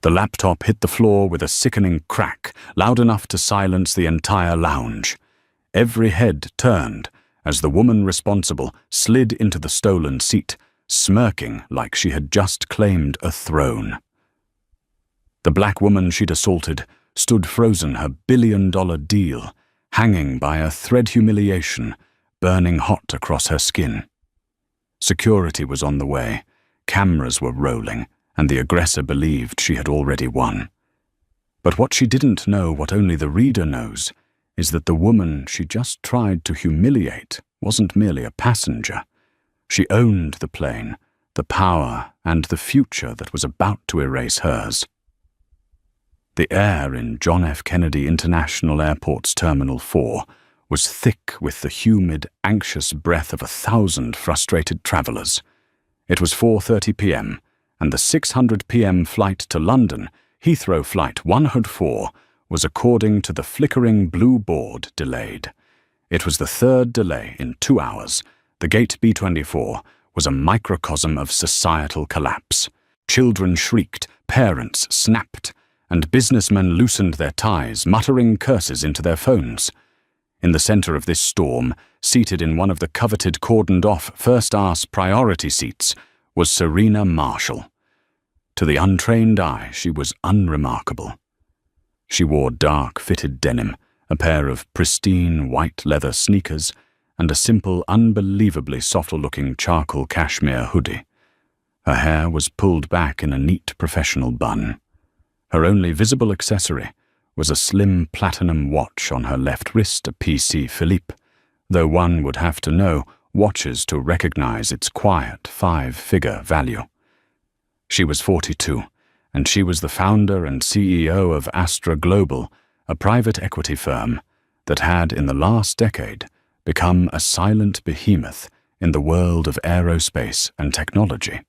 The laptop hit the floor with a sickening crack, loud enough to silence the entire lounge. Every head turned as the woman responsible slid into the stolen seat, smirking like she had just claimed a throne. The black woman she'd assaulted stood frozen, her billion-dollar deal hanging by a thread, humiliation burning hot across her skin. Security was on the way, cameras were rolling, and the aggressor believed she had already won. But what she didn't know, what only the reader knows, is that the woman she just tried to humiliate wasn't merely a passenger. She owned the plane, the power, and the future that was about to erase hers. The air in John F. Kennedy International Airport's Terminal 4 was thick with the humid, anxious breath of 1,000 frustrated travelers. It was 4:30 p.m., and the 600 p.m. flight to London, Heathrow Flight 104, was, according to the flickering blue board, delayed. It was the third delay in 2 hours. The gate B-24 was a microcosm of societal collapse. Children shrieked, parents snapped, and businessmen loosened their ties, muttering curses into their phones. In the center of this storm, seated in one of the coveted cordoned-off first-class priority seats, was Serena Marshall. To the untrained eye, she was unremarkable. She wore dark, fitted denim, a pair of pristine white leather sneakers, and a simple, unbelievably soft-looking charcoal cashmere hoodie. Her hair was pulled back in a neat professional bun. Her only visible accessory was a slim platinum watch on her left wrist, a PC Philippe, though one would have to know watches to recognize its quiet five-figure value. She was 42, and she was the founder and CEO of Astra Global, a private equity firm that had, in the last decade, become a silent behemoth in the world of aerospace and technology.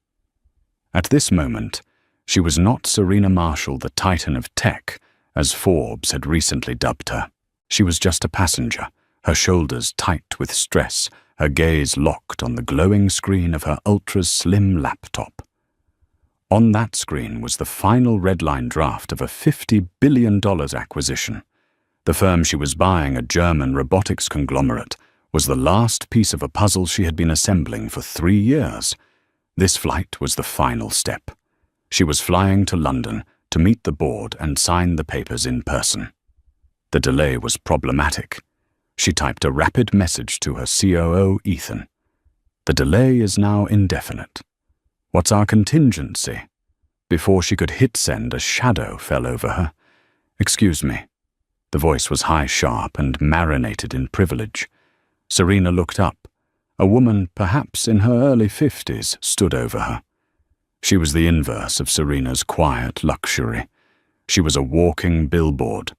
At this moment, she was not Serena Marshall, the titan of tech, as Forbes had recently dubbed her. She was just a passenger, her shoulders tight with stress, her gaze locked on the glowing screen of her ultra-slim laptop. On that screen was the final red-line draft of a $50 billion acquisition. The firm she was buying, a German robotics conglomerate, was the last piece of a puzzle she had been assembling for 3 years. This flight was the final step. She was flying to London to meet the board and sign the papers in person. The delay was problematic. She typed a rapid message to her COO, Ethan. The delay is now indefinite. What's our contingency? Before she could hit send, a shadow fell over her. Excuse me. The voice was high, sharp, and marinated in privilege. Serena looked up. A woman, perhaps in her early 50s, stood over her. She was the inverse of Serena's quiet luxury. She was a walking billboard.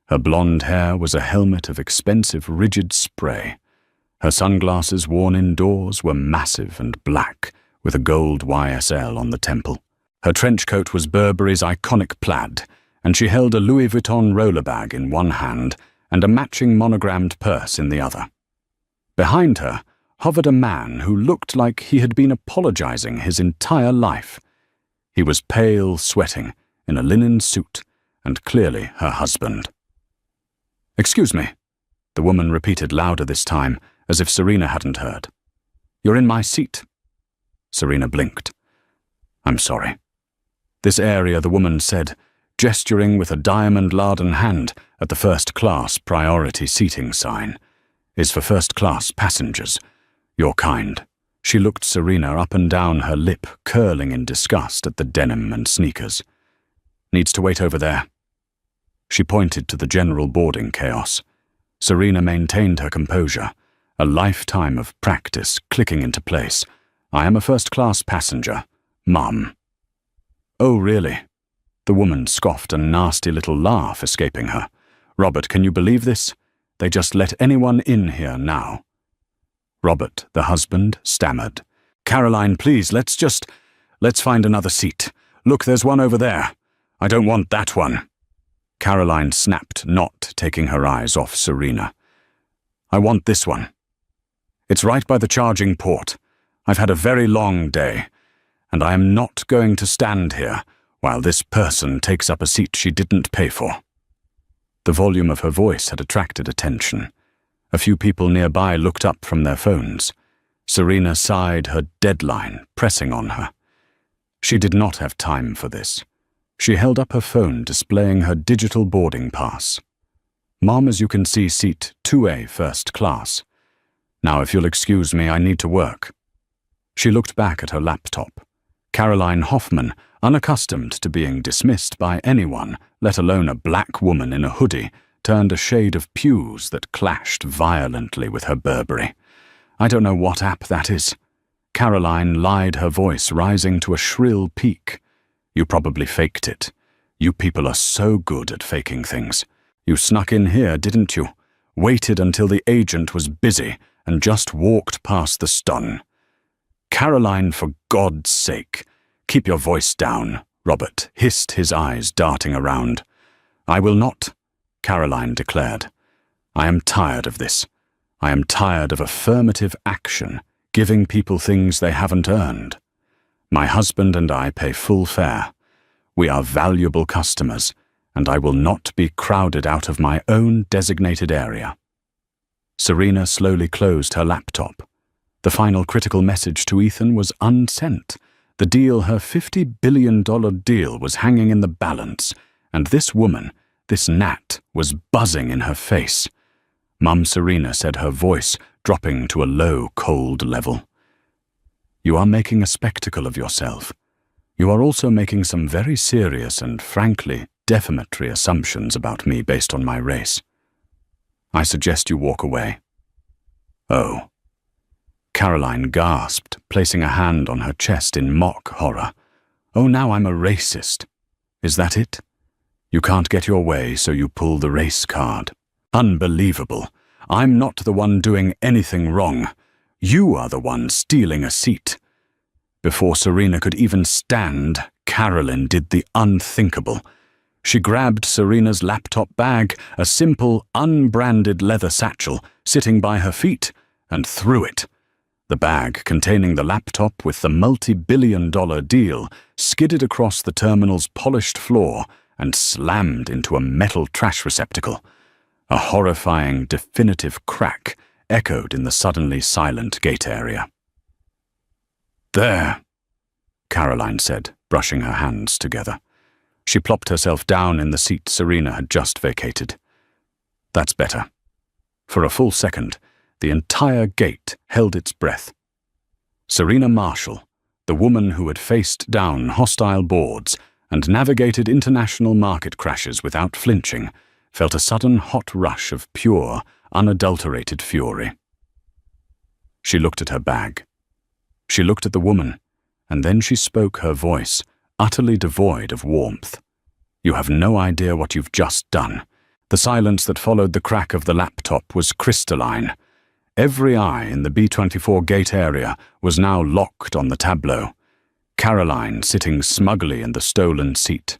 Her blonde hair was a helmet of expensive, rigid spray. Her sunglasses, worn indoors, were massive and black, with a gold YSL on the temple. Her trench coat was Burberry's iconic plaid, and she held a Louis Vuitton roller bag in one hand and a matching monogrammed purse in the other. Behind her hovered a man who looked like he had been apologizing his entire life. He was pale, sweating, in a linen suit, and clearly her husband. "Excuse me," the woman repeated louder this time, as if Serena hadn't heard. "You're in my seat." Serena blinked. "I'm sorry." "This area," the woman said, gesturing with a diamond-laden hand at the first-class priority seating sign, "is for first-class passengers. Your kind." She looked Serena up and down, her lip curling in disgust at the denim and sneakers. "Needs to wait over there." She pointed to the general boarding chaos. Serena maintained her composure, a lifetime of practice clicking into place. "I am a first-class passenger, Mum." "Oh, really?" The woman scoffed, a nasty little laugh escaping her. "Robert, can you believe this? They just let anyone in here now." Robert, the husband, stammered. "Caroline, please, let's find another seat. Look, there's one over there. I don't want that one." Caroline snapped, not taking her eyes off Serena. "I want this one. It's right by the charging port. I've had a very long day, and I am not going to stand here while this person takes up a seat she didn't pay for." The volume of her voice had attracted attention. A few people nearby looked up from their phones. Serena sighed, her deadline pressing on her. She did not have time for this. She held up her phone, displaying her digital boarding pass. "Mom, as you can see, seat 2A, first class. Now, if you'll excuse me, I need to work." She looked back at her laptop. Caroline Hoffman, unaccustomed to being dismissed by anyone, let alone a black woman in a hoodie, turned a shade of puce that clashed violently with her Burberry. "I don't know what app that is." Caroline lied, her voice rising to a shrill peak. "You probably faked it. You people are so good at faking things. You snuck in here, didn't you? Waited until the agent was busy and just walked past the stun." "Caroline, for God's sake, keep your voice down," Robert hissed, his eyes darting around. "I will not," Caroline declared. "I am tired of this. I am tired of affirmative action, giving people things they haven't earned. My husband and I pay full fare. We are valuable customers, and I will not be crowded out of my own designated area." Serena slowly closed her laptop. The final critical message to Ethan was unsent. The deal, her $50 billion deal, was hanging in the balance, and this woman, this Nat, was buzzing in her face. Mum Serena said, her voice dropping to a low, cold level. "You are making a spectacle of yourself. You are also making some very serious and, frankly, defamatory assumptions about me based on my race. I suggest you walk away." "Oh." Caroline gasped, placing a hand on her chest in mock horror. "Oh, now I'm a racist. Is that it? You can't get your way, so you pull the race card. Unbelievable. I'm not the one doing anything wrong. You are the one stealing a seat." Before Serena could even stand, Carolyn did the unthinkable. She grabbed Serena's laptop bag, a simple, unbranded leather satchel, sitting by her feet, and threw it. The bag, containing the laptop with the multi-billion-dollar deal, skidded across the terminal's polished floor and slammed into a metal trash receptacle. A horrifying, definitive crack echoed in the suddenly silent gate area. "There," Caroline said, brushing her hands together. She plopped herself down in the seat Serena had just vacated. "That's better." For a full second, the entire gate held its breath. Serena Marshall, the woman who had faced down hostile boards and navigated international market crashes without flinching, felt a sudden hot rush of pure, unadulterated fury. She looked at her bag. She looked at the woman, and then she spoke, her voice utterly devoid of warmth. "You have no idea what you've just done." The silence that followed the crack of the laptop was crystalline. Every eye in the B-24 gate area was now locked on the tableau. Caroline sitting smugly in the stolen seat.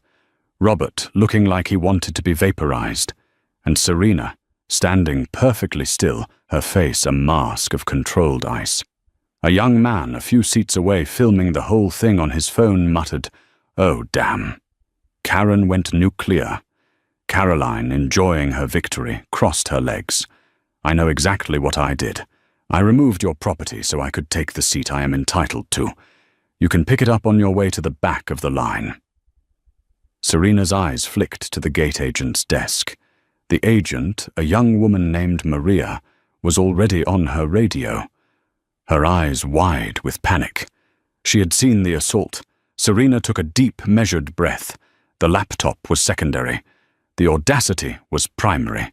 Robert looking like he wanted to be vaporized. And Serena standing perfectly still, her face a mask of controlled ice. A young man a few seats away filming the whole thing on his phone muttered, "Oh, damn." Karen went nuclear. Caroline, enjoying her victory, crossed her legs. "I know exactly what I did. I removed your property so I could take the seat I am entitled to. You can pick it up on your way to the back of the line." Serena's eyes flicked to the gate agent's desk. The agent, a young woman named Maria, was already on her radio. Her eyes wide with panic. She had seen the assault. Serena took a deep, measured breath. The laptop was secondary. The audacity was primary.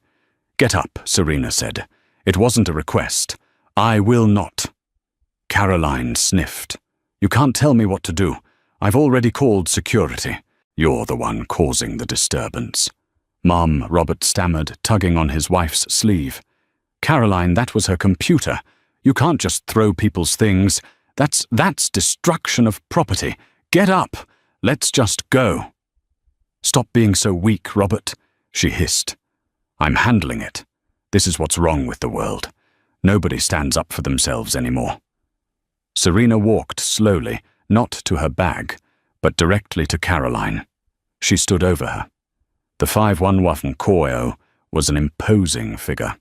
"Get up," Serena said. "It wasn't a request. I will not." Caroline sniffed. "You can't tell me what to do. I've already called security. You're the one causing the disturbance." "Mom," Robert stammered, tugging on his wife's sleeve. "Caroline, that was her computer. You can't just throw people's things. That's destruction of property. Get up. Let's just go." "Stop being so weak, Robert," she hissed. "I'm handling it. This is what's wrong with the world. Nobody stands up for themselves anymore." Serena walked slowly, not to her bag, but directly to Caroline. She stood over her. The 511 Koyo was an imposing figure.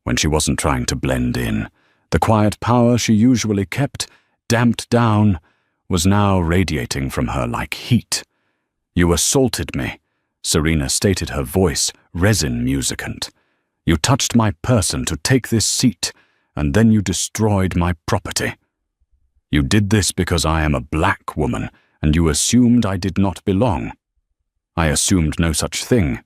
When she wasn't trying to blend in, the quiet power she usually kept, damped down, was now radiating from her like heat. "You assaulted me," Serena stated, her voice resin musicant. "You touched my person to take this seat, and then you destroyed my property. You did this because I am a black woman, and you assumed I did not belong. I assumed no such thing."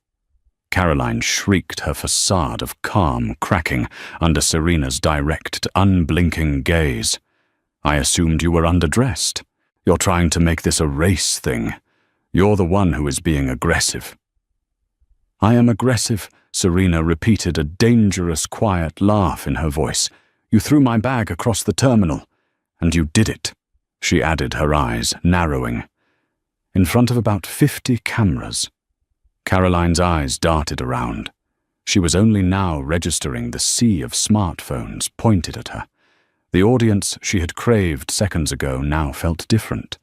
Caroline shrieked, her facade of calm cracking under Serena's direct, unblinking gaze. "I assumed you were underdressed. You're trying to make this a race thing. You're the one who is being aggressive." "I am aggressive," Serena repeated, a dangerous, quiet laugh in her voice. "You threw my bag across the terminal. And you did it," she added, her eyes narrowing. "In front of about 50 cameras." Caroline's eyes darted around. She was only now registering the sea of smartphones pointed at her. The audience she had craved seconds ago now felt different.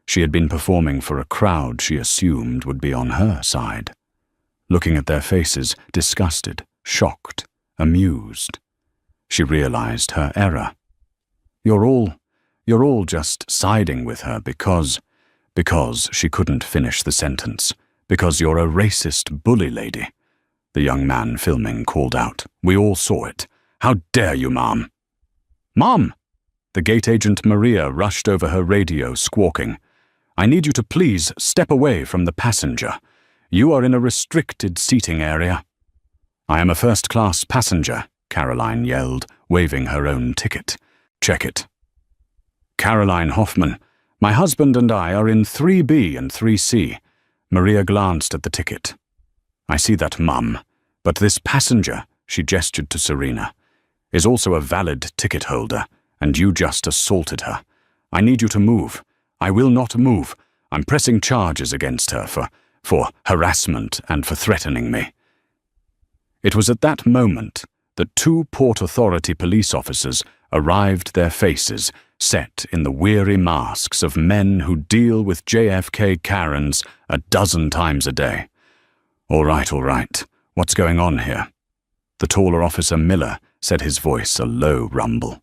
She had been performing for a crowd she assumed would be on her side. Looking at their faces, disgusted, shocked, amused, she realized her error. You're all just siding with her because she couldn't finish the sentence, because you're a racist bully lady," the young man filming called out. "We all saw it. How dare you, Mom?" "Mom!" The gate agent Maria rushed over her radio, squawking. "I need you to please step away from the passenger. You are in a restricted seating area." "I am a first-class passenger," Caroline yelled, waving her own ticket. "Check it." "Caroline Hoffman, my husband and I are in 3B and 3C. Maria glanced at the ticket. "I see that, Mum, but this passenger," she gestured to Serena, "is also a valid ticket holder, and you just assaulted her. I need you to move." "I will not move. I'm pressing charges against her for harassment and for threatening me." It was at that moment that 2 Port Authority police officers arrived, their faces set in the weary masks of men who deal with JFK Karens a dozen times a day. All right. What's going on here?" The taller officer Miller said, his voice a low rumble.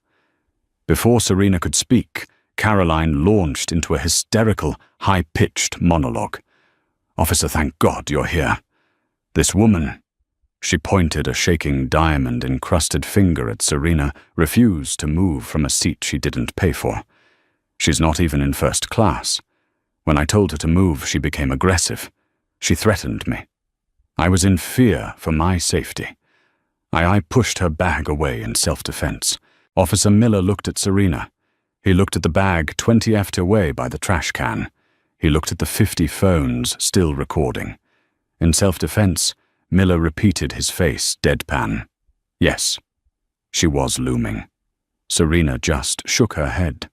Before Serena could speak, Caroline launched into a hysterical, high-pitched monologue. "Officer, thank God you're here. This woman," she pointed a shaking diamond-encrusted finger at Serena, "refused to move from a seat she didn't pay for. She's not even in first class. When I told her to move, she became aggressive. She threatened me. I was in fear for my safety. I pushed her bag away in self-defense." Officer Miller looked at Serena. He looked at the bag 20 feet away by the trash can. He looked at the 50 phones still recording. In self-defense, Miller repeated, his face deadpan. Yes, she was looming. Serena just shook her head.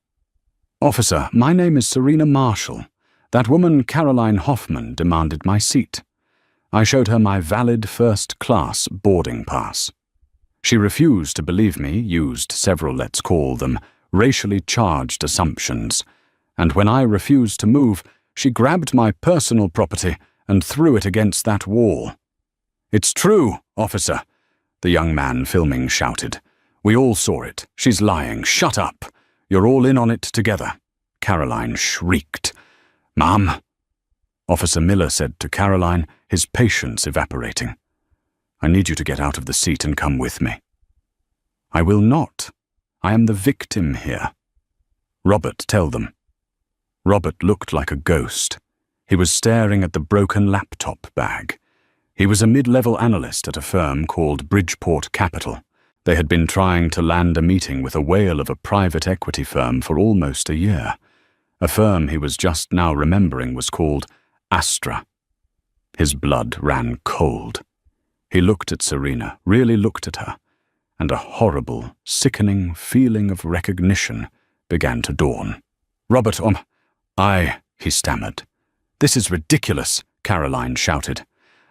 "Officer, my name is Serena Marshall. That woman, Caroline Hoffman, demanded my seat. I showed her my valid first-class boarding pass. She refused to believe me, used several, let's call them, racially charged assumptions, and when I refused to move, she grabbed my personal property and threw it against that wall." "It's true, officer," the young man filming shouted. "We all saw it. She's lying. Shut up. You're all in on it together." Caroline shrieked. "Mom," Officer Miller said to Caroline, his patience evaporating. "I need you to get out of the seat and come with me." "I will not. I am the victim here." "Robert, tell them." Robert looked like a ghost. He was staring at the broken laptop bag. He was a mid-level analyst at a firm called Bridgeport Capital. They had been trying to land a meeting with a whale of a private equity firm for almost a year. A firm he was just now remembering was called Astra. His blood ran cold. He looked at Serena, really looked at her, and a horrible, sickening feeling of recognition began to dawn. "Robert, he stammered. "This is ridiculous," Caroline shouted.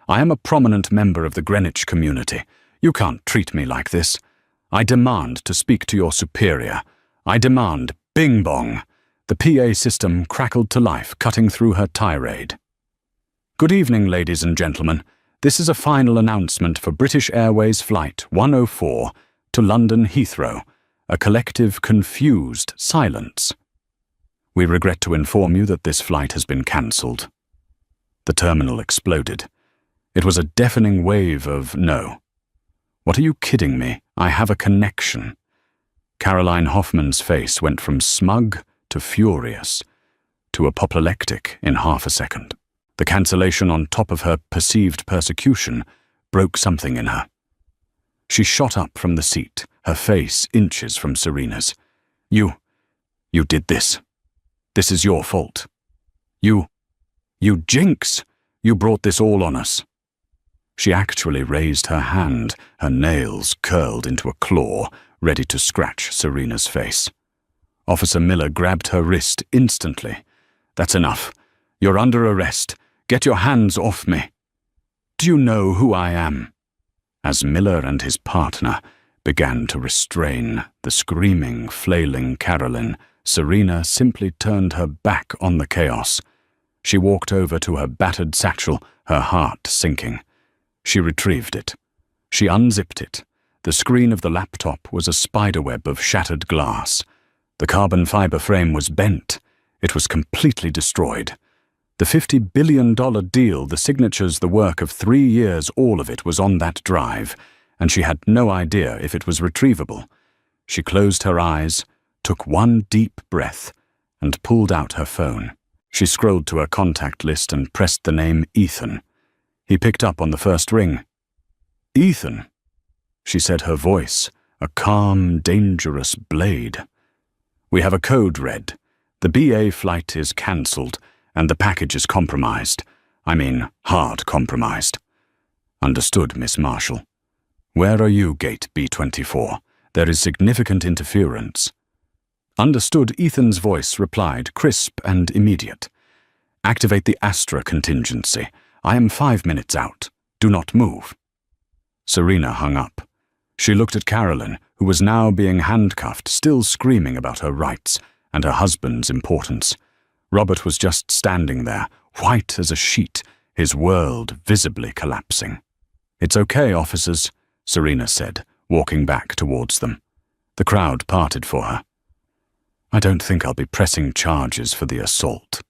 "I am a prominent member of the Greenwich community. You can't treat me like this. I demand to speak to your superior. I demand, bing bong. The PA system crackled to life, cutting through her tirade. "Good evening, ladies and gentlemen. This is a final announcement for British Airways Flight 104 to London Heathrow. A collective confused silence. We regret to inform you that this flight has been cancelled." The terminal exploded. It was a deafening wave of no. "What are you kidding me? I have a connection." Caroline Hoffman's face went from smug to furious to apoplectic in half a second. The cancellation on top of her perceived persecution broke something in her. She shot up from the seat, her face inches from Serena's. You did this. This is your fault. You jinx! You brought this all on us." She actually raised her hand, her nails curled into a claw, ready to scratch Serena's face. Officer Miller grabbed her wrist instantly. "That's enough. You're under arrest. Get your hands off me." "Do you know who I am?" As Miller and his partner began to restrain the screaming, flailing Caroline, Serena simply turned her back on the chaos. She walked over to her battered satchel, her heart sinking. She retrieved it. She unzipped it. The screen of the laptop was a spiderweb of shattered glass. The carbon fiber frame was bent. It was completely destroyed. The $50 billion deal, the signatures, the work of 3 years, all of it was on that drive, and she had no idea if it was retrievable. She closed her eyes, took one deep breath, and pulled out her phone. She scrolled to her contact list and pressed the name Ethan. He picked up on the first ring. "Ethan," she said, her voice a calm, dangerous blade. "We have a code red. The BA flight is cancelled, and the package is compromised. I mean, hard compromised." "Understood, Miss Marshall." "Where are you, Gate B24? There is significant interference." "Understood," Ethan's voice replied, crisp and immediate. "Activate the Astra contingency. I am 5 minutes out. Do not move." Serena hung up. She looked at Caroline, who was now being handcuffed, still screaming about her rights and her husband's importance. Robert was just standing there, white as a sheet, his world visibly collapsing. "It's okay, officers," Serena said, walking back towards them. The crowd parted for her. "I don't think I'll be pressing charges for the assault."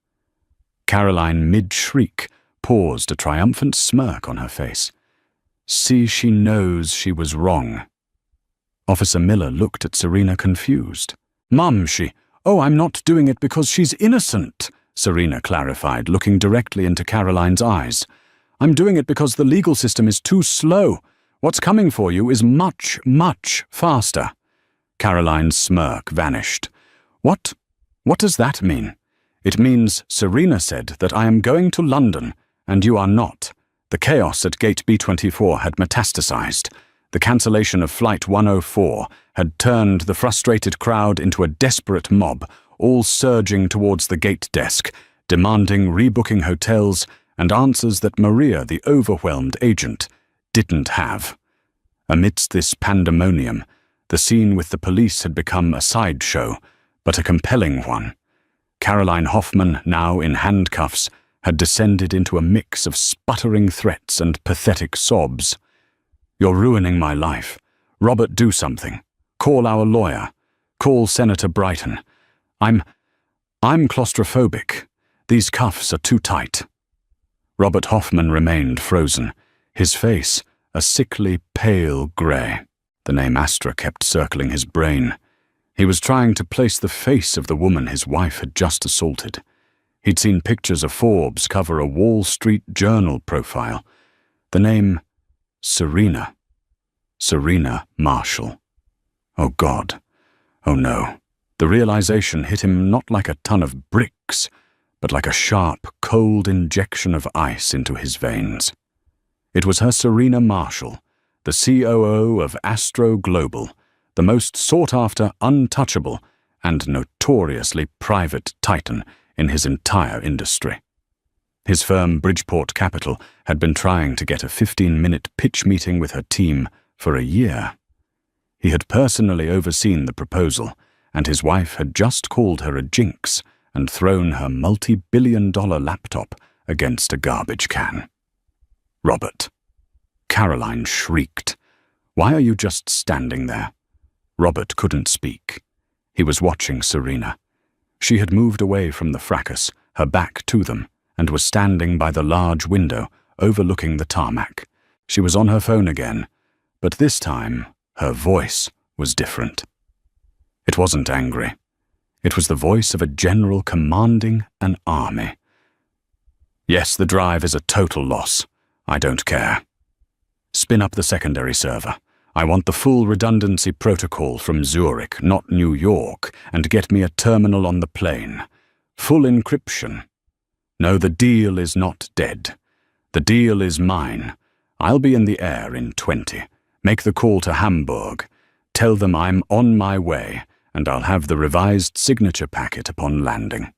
Caroline, mid-shriek, paused, a triumphant smirk on her face. "See, she knows she was wrong." Officer Miller looked at Serena confused. "Mum, Oh, I'm not doing it because she's innocent," Serena clarified, looking directly into Caroline's eyes. "I'm doing it because the legal system is too slow. What's coming for you is much, much faster." Caroline's smirk vanished. What does that mean?" "It means," Serena said, "that I am going to London, and you are not." The chaos at Gate B24 had metastasized. The cancellation of Flight 104 had turned the frustrated crowd into a desperate mob, all surging towards the gate desk, demanding rebooking hotels and answers that Maria, the overwhelmed agent, didn't have. Amidst this pandemonium, the scene with the police had become a sideshow, but a compelling one. Caroline Hoffman, now in handcuffs, had descended into a mix of sputtering threats and pathetic sobs. "You're ruining my life. Robert, do something. Call our lawyer. Call Senator Brighton. I'm claustrophobic. These cuffs are too tight." Robert Hoffman remained frozen, his face a sickly pale grey. The name Astra kept circling his brain. He was trying to place the face of the woman his wife had just assaulted. He'd seen pictures of Forbes cover a Wall Street Journal profile. The name Serena. Serena Marshall. Oh God. Oh no. The realization hit him not like a ton of bricks, but like a sharp, cold injection of ice into his veins. It was her Serena Marshall, the COO of Astro Global, the most sought-after, untouchable, and notoriously private titan in his entire industry. His firm, Bridgeport Capital, had been trying to get a 15-minute pitch meeting with her team for a year. He had personally overseen the proposal, and his wife had just called her a jinx and thrown her multi-billion-dollar laptop against a garbage can. "Robert." Caroline shrieked. "Why are you just standing there?" Robert couldn't speak. He was watching Serena. She had moved away from the fracas, her back to them, and was standing by the large window overlooking the tarmac. She was on her phone again, but this time her voice was different. It wasn't angry. It was the voice of a general commanding an army. "Yes, the drive is a total loss. I don't care. Spin up the secondary server. I want the full redundancy protocol from Zurich, not New York, and get me a terminal on the plane. Full encryption. No, the deal is not dead. The deal is mine. I'll be in the air in 20. Make the call to Hamburg. Tell them I'm on my way, and I'll have the revised signature packet upon landing."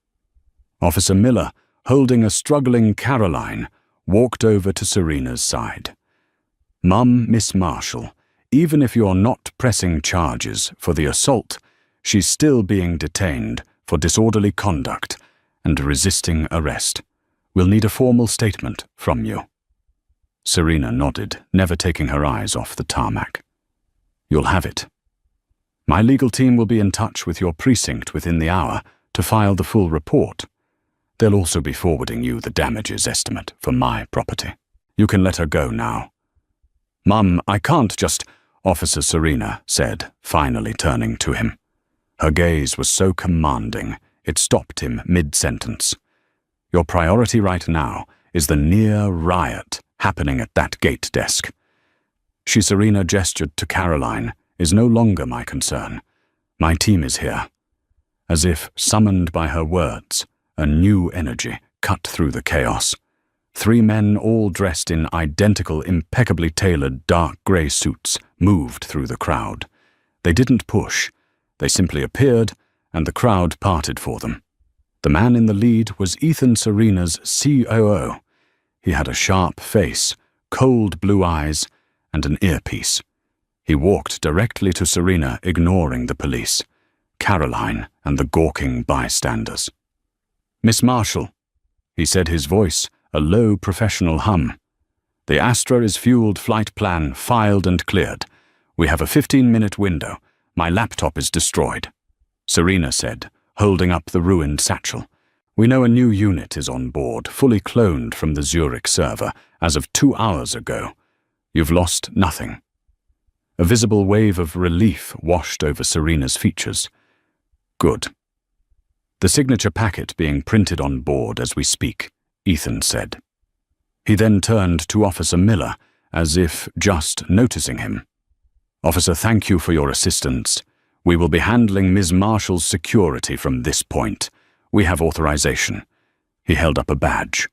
Officer Miller, holding a struggling Caroline, walked over to Serena's side. "Mum, Miss Marshall, even if you're not pressing charges for the assault, she's still being detained for disorderly conduct and resisting arrest. We'll need a formal statement from you." Serena nodded, never taking her eyes off the tarmac. "You'll have it. My legal team will be in touch with your precinct within the hour to file the full report. They'll also be forwarding you the damages estimate for my property. You can let her go now." "Mum, I can't just—" Officer Serena said, finally turning to him. Her gaze was so commanding, it stopped him mid-sentence. "Your priority right now is the near riot happening at that gate desk." Serena gestured to Caroline, "Is no longer my concern. My team is here." As if summoned by her words, a new energy cut through the chaos. 3 men, all dressed in identical, impeccably tailored dark grey suits, moved through the crowd. They didn't push. They simply appeared, and the crowd parted for them. The man in the lead was Ethan Serena's COO. He had a sharp face, cold blue eyes, and an earpiece. He walked directly to Serena, ignoring the police, Caroline, and the gawking bystanders. "Miss Marshall," he said, his voice a low professional hum. "The Astra is fueled, flight plan filed and cleared. We have a 15-minute window. My laptop is destroyed," Serena said, holding up the ruined satchel. "We know a new unit is on board, fully cloned from the Zurich server, as of 2 hours ago. You've lost nothing." A visible wave of relief washed over Serena's features. "Good." "The signature packet being printed on board as we speak," Ethan said. He then turned to Officer Miller, as if just noticing him. "Officer, thank you for your assistance. We will be handling Ms. Marshall's security from this point. We have authorization." He held up a badge.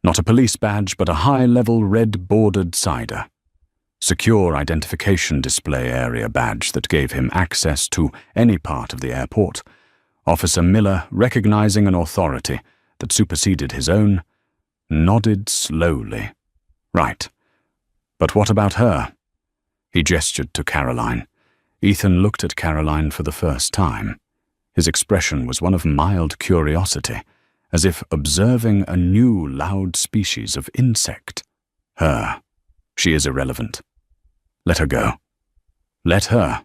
Not a police badge, but a high-level red-bordered cider. Secure identification display area badge that gave him access to any part of the airport. Officer Miller, recognizing an authority that superseded his own, nodded slowly. "Right. But what about her?" He gestured to Caroline. Ethan looked at Caroline for the first time. His expression was one of mild curiosity, as if observing a new loud species of insect. "Her. She is irrelevant. Let her go." "Let her?"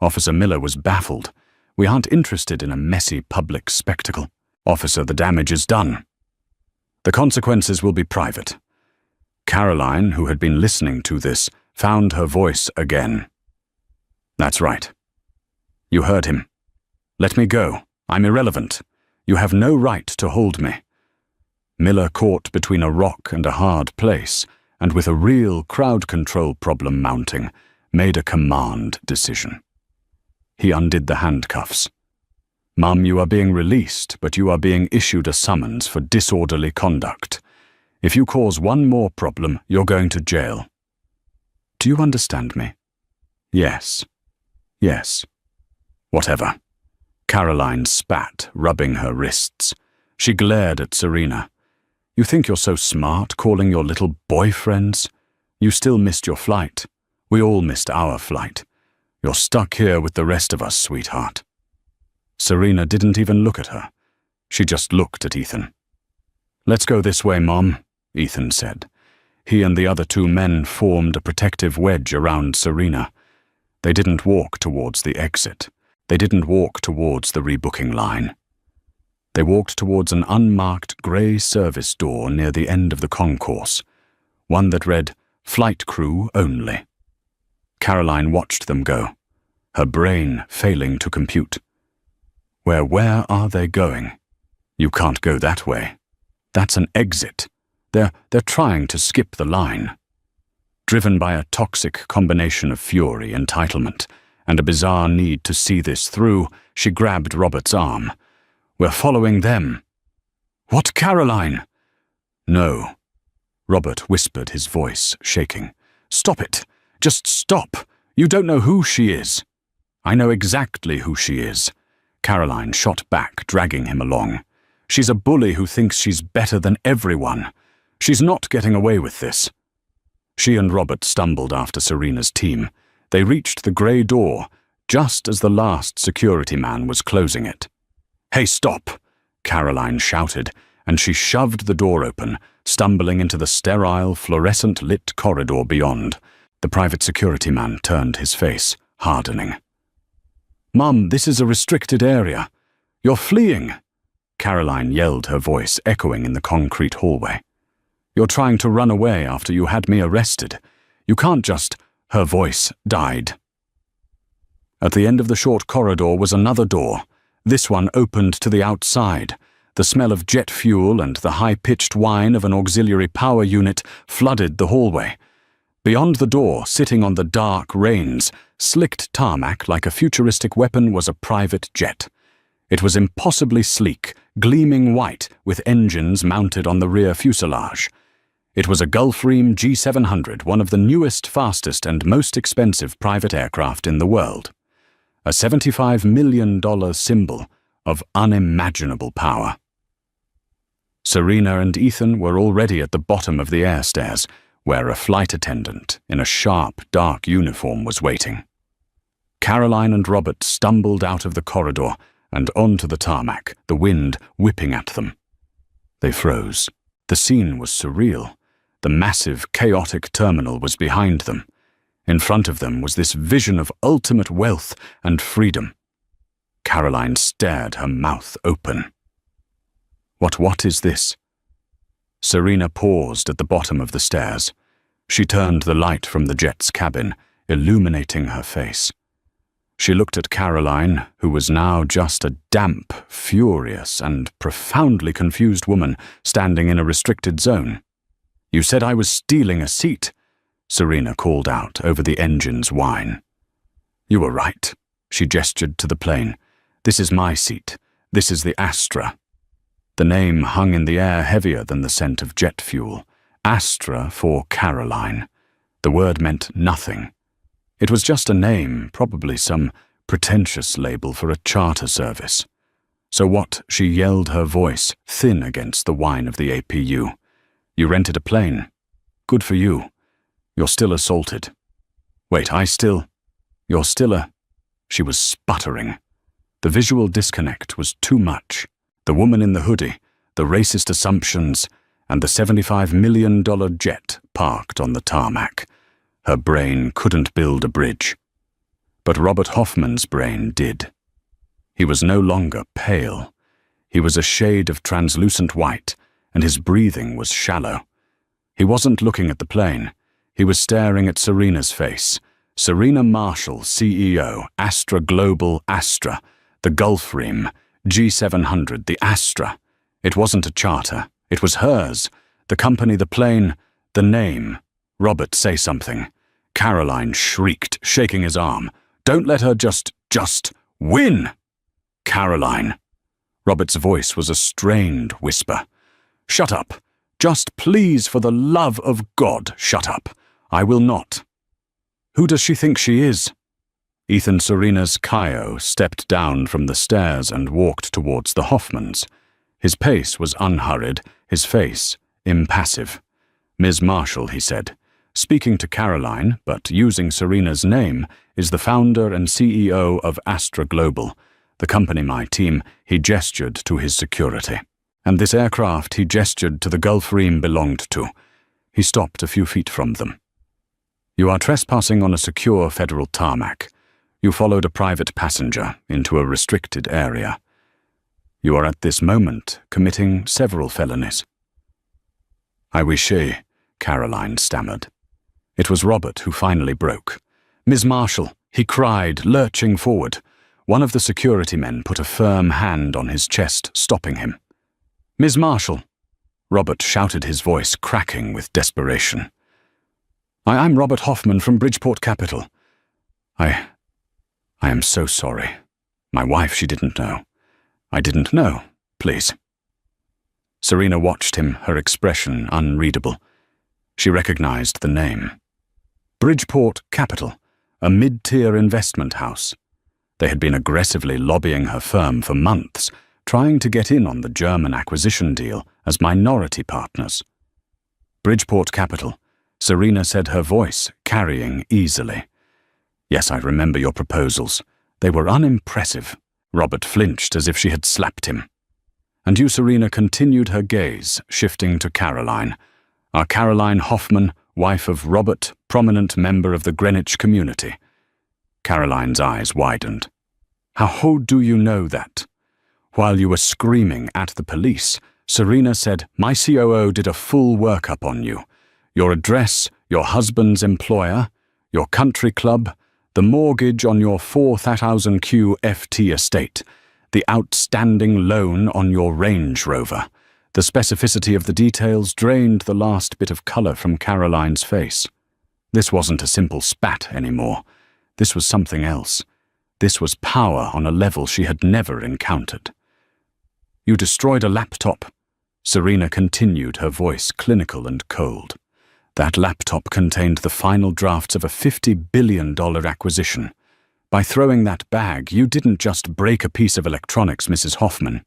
Officer Miller was baffled. "We aren't interested in a messy public spectacle. Officer, the damage is done. The consequences will be private." Caroline, who had been listening to this, found her voice again. "That's right. You heard him. Let me go. I'm irrelevant. You have no right to hold me." Miller, caught between a rock and a hard place, and with a real crowd control problem mounting, made a command decision. He undid the handcuffs. "Mum, you are being released, but you are being issued a summons for disorderly conduct. If you cause one more problem, you're going to jail. Do you understand me?" "Yes. Yes." "Whatever." Caroline spat, rubbing her wrists. She glared at Serena. "You think you're so smart calling your little boyfriends? You still missed your flight. We all missed our flight. You're stuck here with the rest of us, sweetheart." Serena didn't even look at her. She just looked at Ethan. "Let's go this way, Mom," Ethan said. He and the other two men formed a protective wedge around Serena. They didn't walk towards the exit. They didn't walk towards the rebooking line. They walked towards an unmarked grey service door near the end of the concourse, one that read, "Flight crew only." Caroline watched them go, her brain failing to compute. Where are they going? You can't go that way. That's an exit. They're trying to skip the line. Driven by a toxic combination of fury, entitlement, and a bizarre need to see this through, she grabbed Robert's arm. "We're following them." "What, Caroline?" "No." Robert whispered, his voice shaking. "Stop it. Just stop. You don't know who she is." "I know exactly who she is." Caroline shot back, dragging him along. "She's a bully who thinks she's better than everyone. She's not getting away with this." She and Robert stumbled after Serena's team. They reached the grey door just as the last security man was closing it. "Hey, stop!" Caroline shouted, and she shoved the door open, stumbling into the sterile, fluorescent-lit corridor beyond. The private security man turned his face, hardening. "Mum, this is a restricted area. You're fleeing!" Caroline yelled, her voice echoing in the concrete hallway. "You're trying to run away after you had me arrested. You can't just—" Her voice died. At the end of the short corridor was another door. This one opened to the outside. The smell of jet fuel and the high-pitched whine of an auxiliary power unit flooded the hallway. Beyond the door, sitting on the dark reins, slicked tarmac like a futuristic weapon, was a private jet. It was impossibly sleek, gleaming white, with engines mounted on the rear fuselage. It was a Gulfstream G700, one of the newest, fastest, and most expensive private aircraft in the world. A $75 million symbol of unimaginable power. Serena and Ethan were already at the bottom of the air stairs, where a flight attendant in a sharp, dark uniform was waiting. Caroline and Robert stumbled out of the corridor and onto the tarmac, the wind whipping at them. They froze. The scene was surreal. The massive, chaotic terminal was behind them. In front of them was this vision of ultimate wealth and freedom. Caroline stared, her mouth open. What is this?" Serena paused at the bottom of the stairs. She turned the light from the jet's cabin, illuminating her face. She looked at Caroline, who was now just a damp, furious, and profoundly confused woman standing in a restricted zone. "You said I was stealing a seat," Serena called out over the engine's whine. "You were right," she gestured to the plane. "This is my seat. This is the Astra." The name hung in the air heavier than the scent of jet fuel. Astra for Caroline. The word meant nothing. It was just a name, probably some pretentious label for a charter service. So what? She yelled, her voice thin against the whine of the APU. "You rented a plane. Good for you. You're still assaulted. Wait, You're still a—" She was sputtering. The visual disconnect was too much. The woman in the hoodie, the racist assumptions, and the $75 million jet parked on the tarmac. Her brain couldn't build a bridge. But Robert Hoffman's brain did. He was no longer pale. He was a shade of translucent white, and his breathing was shallow. He wasn't looking at the plane. He was staring at Serena's face. Serena Marshall, CEO, Astra Global Astra, the Gulfstream, G700, the Astra. It wasn't a charter. It was hers. The company, the plane, the name. "Robert, say something." Caroline shrieked, shaking his arm. "Don't let her just win!" "Caroline." Robert's voice was a strained whisper. "Shut up. Just please, for the love of God, shut up. I will not." "Who does she think she is?" Ethan Serena's Kaio stepped down from the stairs and walked towards the Hoffmans. His pace was unhurried, his face impassive. "Ms. Marshall," he said, speaking to Caroline, but using Serena's name, "is the founder and CEO of Astra Global, company my team, he gestured to his security. And this aircraft he gestured to the Gulf Ream belonged to. He stopped a few feet from them. You are trespassing on a secure federal tarmac. You followed a private passenger into a restricted area. You are at this moment committing several felonies. I wish, Caroline stammered. It was Robert who finally broke. Ms. Marshall, he cried, lurching forward. One of the security men put a firm hand on his chest, stopping him. Ms. Marshall, Robert shouted, his voice cracking with desperation. I'm Robert Hoffman from Bridgeport Capital. I am so sorry. My wife, she didn't know. I didn't know, please. Serena watched him, her expression unreadable. She recognized the name. Bridgeport Capital, a mid-tier investment house. They had been aggressively lobbying her firm for months, trying to get in on the German acquisition deal as minority partners. Bridgeport Capital, Serena said, her voice carrying easily. Yes, I remember your proposals. They were unimpressive. Robert flinched as if she had slapped him. And you, Serena, continued, her gaze shifting to Caroline. Our Caroline Hoffman, wife of Robert, prominent member of the Greenwich community. Caroline's eyes widened. How do you know that? While you were screaming at the police, Serena said, my COO did a full workup on you. Your address, your husband's employer, your country club, the mortgage on your 4000 QFT estate, the outstanding loan on your Range Rover. The specificity of the details drained the last bit of color from Caroline's face. This wasn't a simple spat anymore. This was something else. This was power on a level she had never encountered. You destroyed a laptop. Serena continued, her voice clinical and cold. That laptop contained the final drafts of a $50 billion acquisition. By throwing that bag, you didn't just break a piece of electronics, Mrs. Hoffman.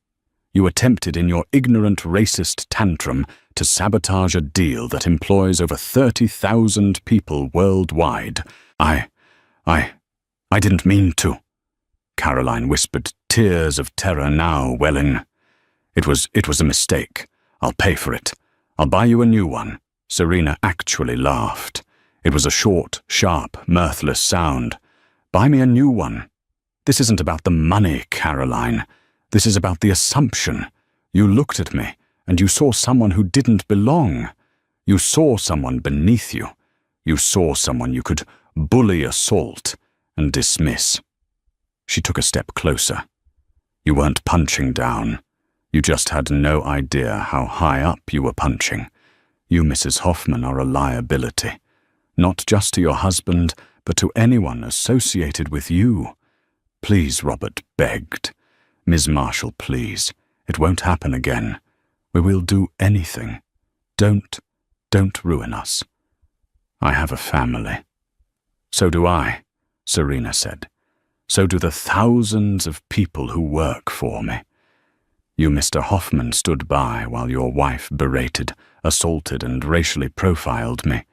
You attempted in your ignorant racist tantrum to sabotage a deal that employs over 30,000 people worldwide. I didn't mean to, Caroline whispered, tears of terror now welling. It was a mistake. I'll pay for it. I'll buy you a new one. Serena actually laughed. It was a short, sharp, mirthless sound. Buy me a new one. This isn't about the money, Caroline. This is about the assumption. You looked at me, and you saw someone who didn't belong. You saw someone beneath you. You saw someone you could bully, assault, and dismiss. She took a step closer. You weren't punching down. You just had no idea how high up you were punching. You, Mrs. Hoffman, are a liability, not just to your husband, but to anyone associated with you. Please, Robert begged. Ms. Marshall, please. It won't happen again. We will do anything. Don't ruin us. I have a family. So do I, Serena said. So do the thousands of people who work for me. You, Mr. Hoffman, stood by while your wife berated, assaulted, and racially profiled me.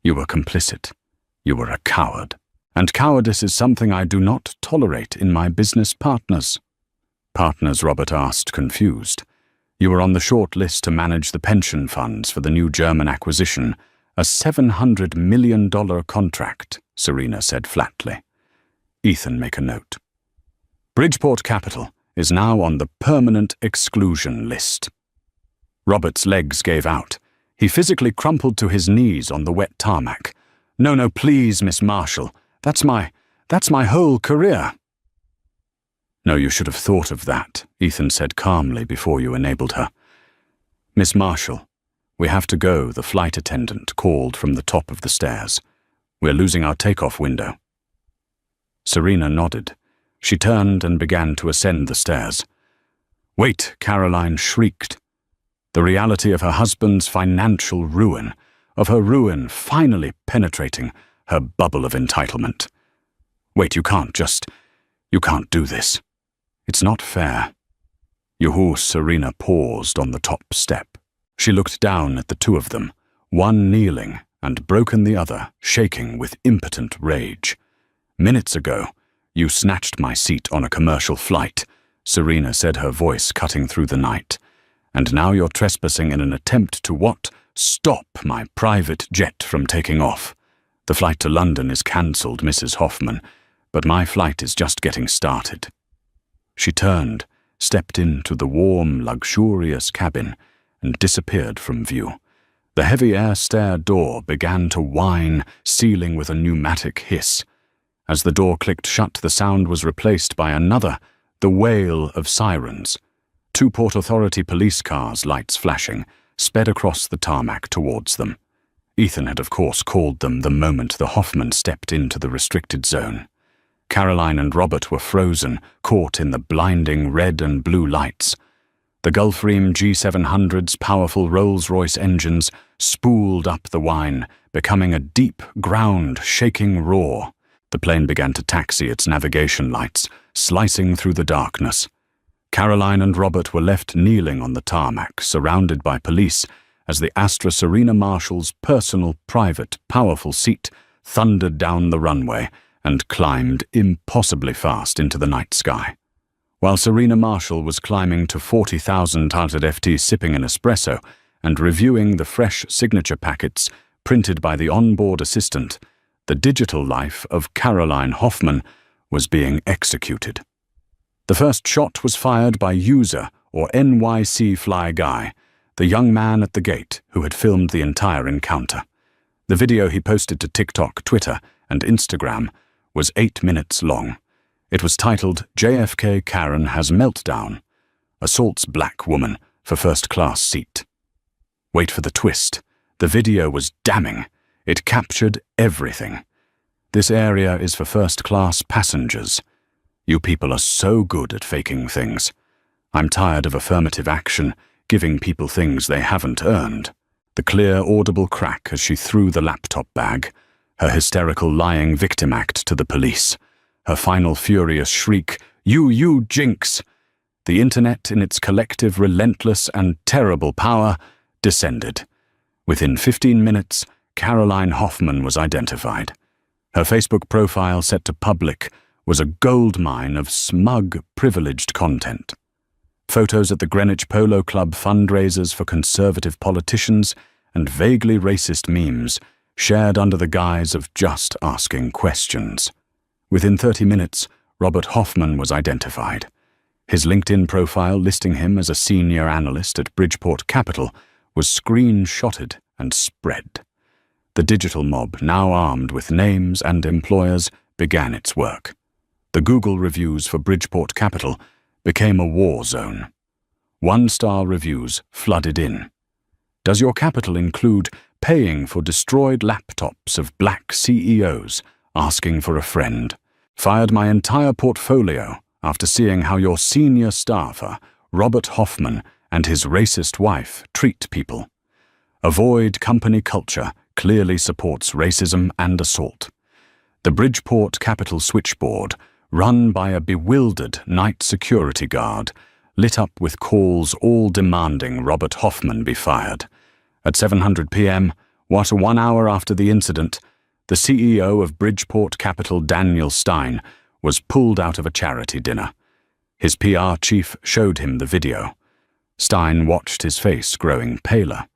You were complicit. You were a coward. And cowardice is something I do not tolerate in my business partners. Partners, Robert asked, confused. You were on the short list to manage the pension funds for the new German acquisition, a $700 million contract, Serena said flatly. Ethan, make a note. Bridgeport Capital is now on the permanent exclusion list. Robert's legs gave out. He physically crumpled to his knees on the wet tarmac. No, please, Miss Marshall. That's my whole career. No, you should have thought of that, Ethan said calmly before you enabled her. Miss Marshall, we have to go, the flight attendant called from the top of the stairs. We're losing our takeoff window. Serena nodded. She turned and began to ascend the stairs. Wait, Caroline shrieked. The reality of her husband's financial ruin, of her ruin finally penetrating her bubble of entitlement. Wait, you can't do this. It's not fair. Serena paused on the top step. She looked down at the two of them, one kneeling and broken the other, shaking with impotent rage. Minutes ago, "You snatched my seat on a commercial flight," Serena said, her voice cutting through the night. "And now you're trespassing in an attempt to what? Stop my private jet from taking off. The flight to London is cancelled, Mrs. Hoffman, but my flight is just getting started." She turned, stepped into the warm, luxurious cabin, and disappeared from view. The heavy air stair door began to whine, sealing with a pneumatic hiss. As the door clicked shut, the sound was replaced by another, the wail of sirens. 2 Port Authority police cars, lights flashing, sped across the tarmac towards them. Ethan had of course called them the moment the Hoffman stepped into the restricted zone. Caroline and Robert were frozen, caught in the blinding red and blue lights. The Gulfstream G700's powerful Rolls-Royce engines spooled up the whine, becoming a deep, ground-shaking roar. The plane began to taxi its navigation lights, slicing through the darkness. Caroline and Robert were left kneeling on the tarmac, surrounded by police, as the Astra Serena Marshall's personal, private, powerful seat thundered down the runway and climbed impossibly fast into the night sky. While Serena Marshall was climbing to 40,000 at FT, sipping an espresso and reviewing the fresh signature packets printed by the onboard assistant, the digital life of Caroline Hoffman was being executed. The first shot was fired by User, or NYC Fly Guy, the young man at the gate who had filmed the entire encounter. The video he posted to TikTok, Twitter, and Instagram was 8 minutes long. It was titled, "JFK Karen Has Meltdown. Assaults Black Woman for First-Class Seat." Wait for the twist. The video was damning. It captured everything. "This area is for first-class passengers. You people are so good at faking things. I'm tired of affirmative action, giving people things they haven't earned." The clear, audible crack as she threw the laptop bag, her hysterical lying victim act to the police, her final furious shriek, You jinx!" The internet, in its collective, relentless and terrible power, descended. Within 15 minutes, Caroline Hoffman was identified. Her Facebook profile, set to public, was a goldmine of smug, privileged content. Photos at the Greenwich Polo Club fundraisers for conservative politicians and vaguely racist memes shared under the guise of just asking questions. Within 30 minutes, Robert Hoffman was identified. His LinkedIn profile, listing him as a senior analyst at Bridgeport Capital, was screenshotted and spread. The digital mob, now armed with names and employers, began its work. The Google reviews for Bridgeport Capital became a war zone. 1-star reviews flooded in. "Does your capital include paying for destroyed laptops of black CEOs, asking for a friend? Fired my entire portfolio after seeing how your senior staffer, Robert Hoffman, and his racist wife treat people. Avoid company culture clearly supports racism and assault." The Bridgeport Capital switchboard, run by a bewildered night security guard, lit up with calls all demanding Robert Hoffman be fired. At 7:00 p.m., 1 hour after the incident, the CEO of Bridgeport Capital, Daniel Stein, was pulled out of a charity dinner. His PR chief showed him the video. Stein watched, his face growing paler.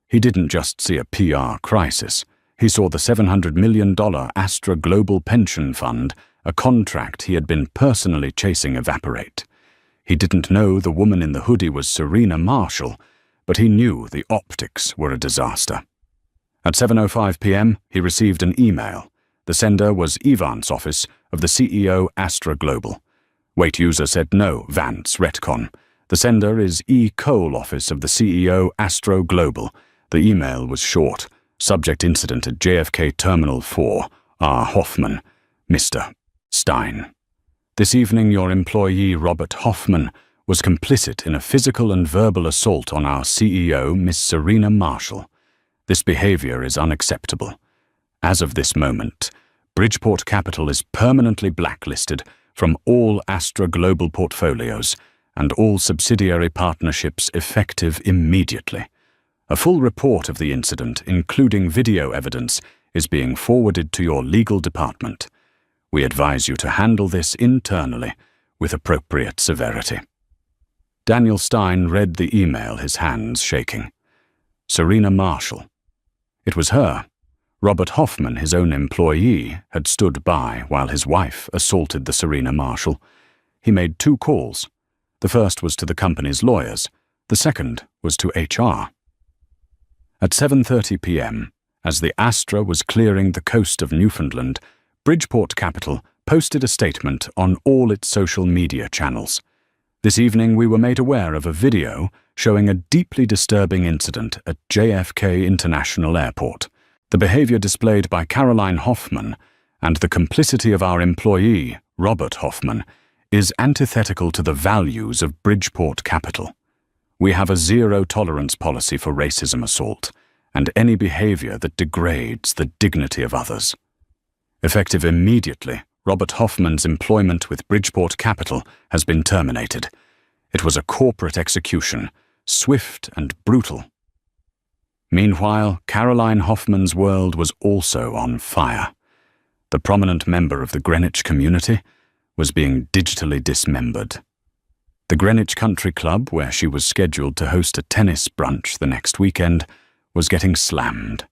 He didn't just see a PR crisis. He saw the $700 million Astra Global Pension Fund, a contract he had been personally chasing, evaporate. He didn't know the woman in the hoodie was Serena Marshall, but he knew the optics were a disaster. At 7:05 p.m., he received an email. The sender was Ivan's office of the CEO Astra Global. Wait user said no, Vance, retcon. The sender is E. Cole office of the CEO Astro Global. The email was short. Subject incident at JFK Terminal 4. R. Hoffman. Mr. Stein. This evening your employee Robert Hoffman was complicit in a physical and verbal assault on our CEO, Miss Serena Marshall. This behavior is unacceptable. As of this moment, Bridgeport Capital is permanently blacklisted from all Astra Global portfolios and all subsidiary partnerships effective immediately. A full report of the incident, including video evidence, is being forwarded to your legal department. We advise you to handle this internally with appropriate severity." Daniel Stein read the email, his hands shaking. Serena Marshall. It was her. Robert Hoffman, his own employee, had stood by while his wife assaulted the Serena Marshall. He made 2 calls. The first was to the company's lawyers. The second was to HR. At 7:30 p.m., as the Astra was clearing the coast of Newfoundland, Bridgeport Capital posted a statement on all its social media channels. This evening we were made aware of a video showing a deeply disturbing incident at JFK International Airport. The behavior displayed by Caroline Hoffman and the complicity of our employee, Robert Hoffman, is antithetical to the values of Bridgeport Capital. We have a zero-tolerance policy for racism assault and any behavior that degrades the dignity of others. Effective immediately, Robert Hoffman's employment with Bridgeport Capital has been terminated. It was a corporate execution, swift and brutal. Meanwhile, Caroline Hoffman's world was also on fire. The prominent member of the Greenwich community was being digitally dismembered. The Greenwich Country Club, where she was scheduled to host a tennis brunch the next weekend, was getting slammed.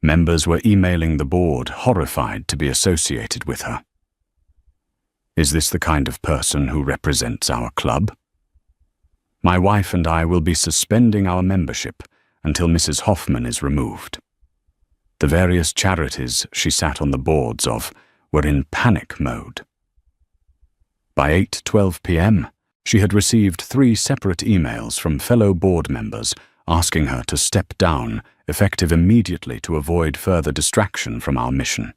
Members were emailing the board, horrified to be associated with her. Is this the kind of person who represents our club? My wife and I will be suspending our membership until Mrs. Hoffman is removed. The various charities she sat on the boards of were in panic mode. By 8:12 p.m., she had received 3 separate emails from fellow board members asking her to step down, effective immediately to avoid further distraction from our mission.